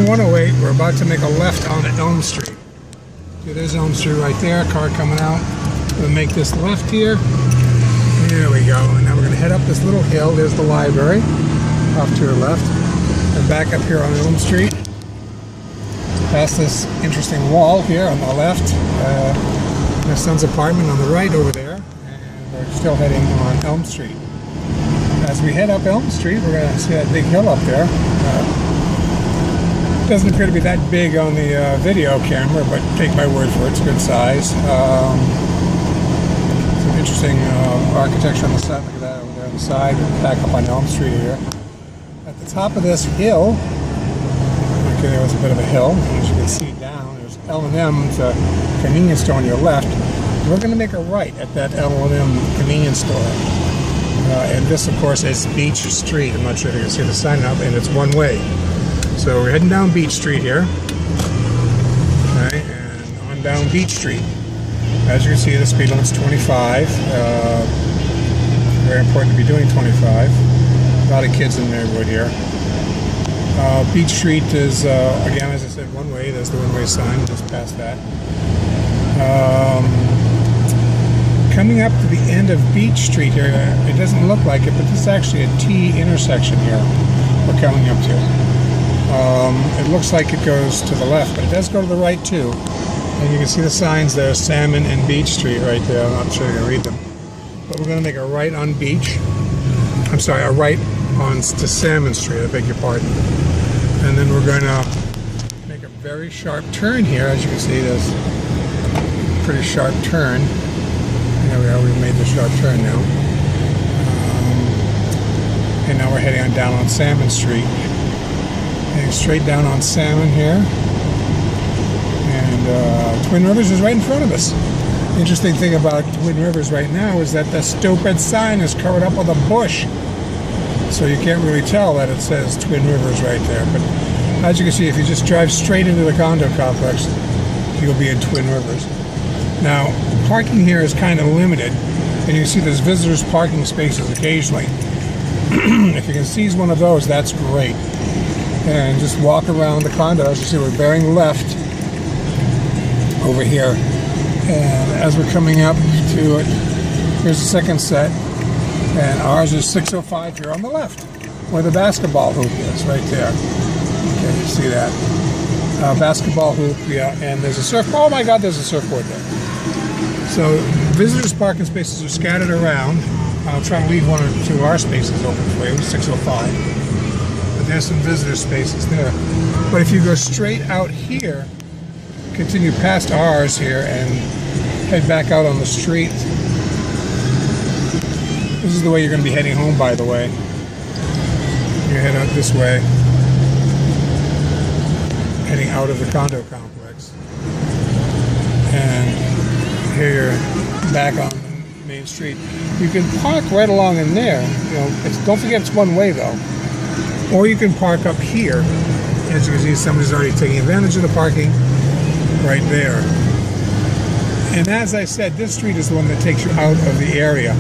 on 108, we're about to make a left onto Elm Street. Okay, there's Elm Street right there, car coming out. We'll make this left here. There we go. And now we're going to head up this little hill. There's the library off to our left. And back up here on Elm Street. Past this interesting wall here on the left. My son's apartment on the right over there. And we're still heading on Elm Street. As we head up Elm Street, we're going to see that big hill up there. Doesn't appear to be that big on the video camera, but take my word for it, it's good size. Some interesting architecture on the side. Look at that over there on the side. Back up on Elm Street here. At the top of this hill, okay, there was a bit of a hill. As you can see down, there's L&M's convenience store on your left. We're going to make a right at that L&M convenience store. And this, of course, is Beach Street. I'm not sure if you can see the sign up, and it's one way. So we're heading down Beach Street here. Okay, and on down Beach Street. As you can see, the speed limit's 25. Very important to be doing 25. A lot of kids in the neighborhood here. Beach Street is, again, as I said, one way. There's the one-way sign just past that. Coming up to the end of Beach Street here, it doesn't look like it, but this is actually a T intersection here we're coming up to. It looks like it goes to the left, but it does go to the right too. And you can see the signs there, Salmon and Beach Street right there. I'm not sure you can read them. But we're going to make a right on Beach. I'm sorry, a right on to Salmon Street, I beg your pardon. And then we're going to make a very sharp turn here. As you can see, there's a pretty sharp turn. There we are, we've made the sharp turn now. And now we're heading on down on Salmon Street. Heading straight down on Salmon here. And Twin Rivers is right in front of us. The interesting thing about Twin Rivers right now is that the stupid sign is covered up with a bush. So you can't really tell that it says Twin Rivers right there. But as you can see, if you just drive straight into the condo complex, you'll be in Twin Rivers. Now, parking here is kind of limited, and you can see there's visitors parking spaces occasionally. If you can seize one of those, that's great. And just walk around the condo. As you see, we're bearing left over here. And as we're coming up to it, here's the second set. And ours is 605 here on the left, where the basketball hoop is, right there. Okay, you see that. Basketball hoop, yeah, and there's a surfboard. Oh my God, there's a surfboard there. So visitors' parking spaces are scattered around. I'll try to leave one or two of our spaces open for you, 605. But there's some visitor spaces there. But if you go straight out here, continue past ours here and head back out on the street. This is the way you're going to be heading home, by the way. You head out this way, heading out of the condo complex. And here you're back on Main Street. You can park right along in there. You know, don't forget it's one way though. Or you can park up here. As you can see, somebody's already taking advantage of the parking right there. And as I said, this street is the one that takes you out of the area.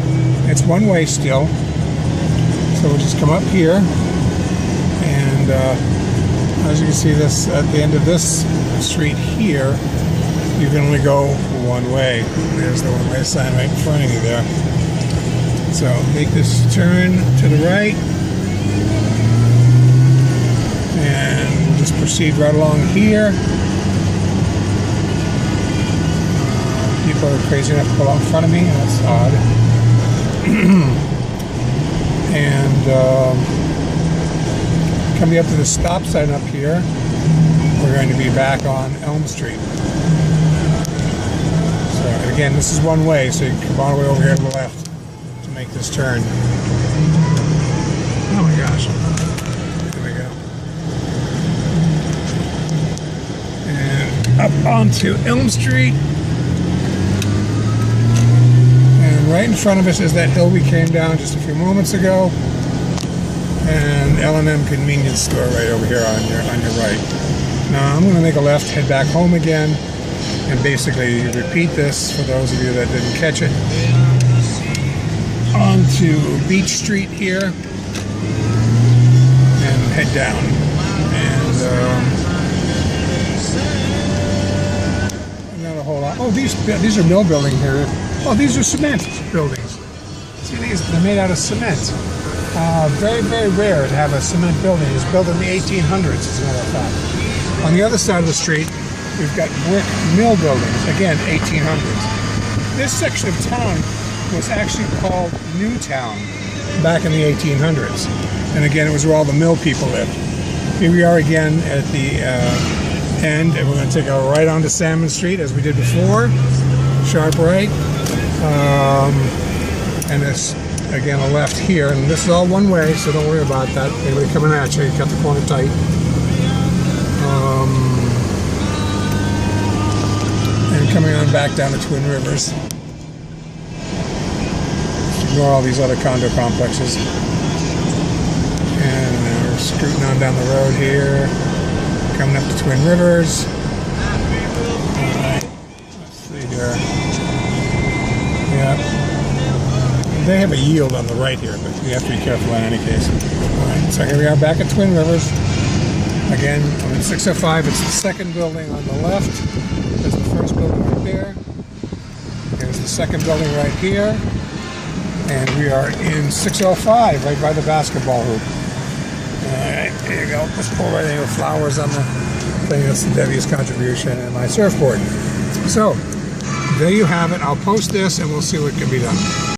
It's one way still. So we'll just come up here. And as you can see, this at the end of this street here, you can only go one way. There's the one-way sign right in front of you there. So make this turn to the right. And we'll just proceed right along here. People are crazy enough to pull out in front of me. That's odd. And coming up to the stop sign up here, we're going to be back on Elm Street. So again, this is one way, so you can come all the way over here to the left to make this turn. Oh my gosh. There we go. And up onto Elm Street. And right in front of us is that hill we came down just a few moments ago. And L&M convenience store right over here on your right. Now I'm going to make a left, head back home again, and basically repeat this for those of you that didn't catch it. Onto Beach Street here, and head down. And Oh, these are mill buildings here. Oh, these are cement buildings. See these? They're made out of cement. Very, very rare to have a cement building. It was built in the 1800s, as a matter of fact. On the other side of the street, we've got brick mill buildings. Again, 1800s. This section of town was actually called Newtown back in the 1800s. And again, it was where all the mill people lived. Here we are again at the end, and we're going to take a right onto Salmon Street as we did before. Sharp right. And it's again a left here, and this is all one way, so don't worry about that. Anybody coming at you, you cut the corner tight. And coming on back down to Twin Rivers. Ignore all these other condo complexes. And we're scooting on down the road here, coming up to Twin Rivers. Alright, let's see here. Yeah. They have a yield on the right here, but you have to be careful in any case. Alright, so here we are back at Twin Rivers. Again, I'm at 605. It's the second building on the left. There's the first building right there. There's the second building right here. And we are in 605, right by the basketball hoop. Alright, there you go. Let's pull right in with flowers on the thing. That's Debbie's contribution and my surfboard. So, there you have it. I'll post this and we'll see what can be done.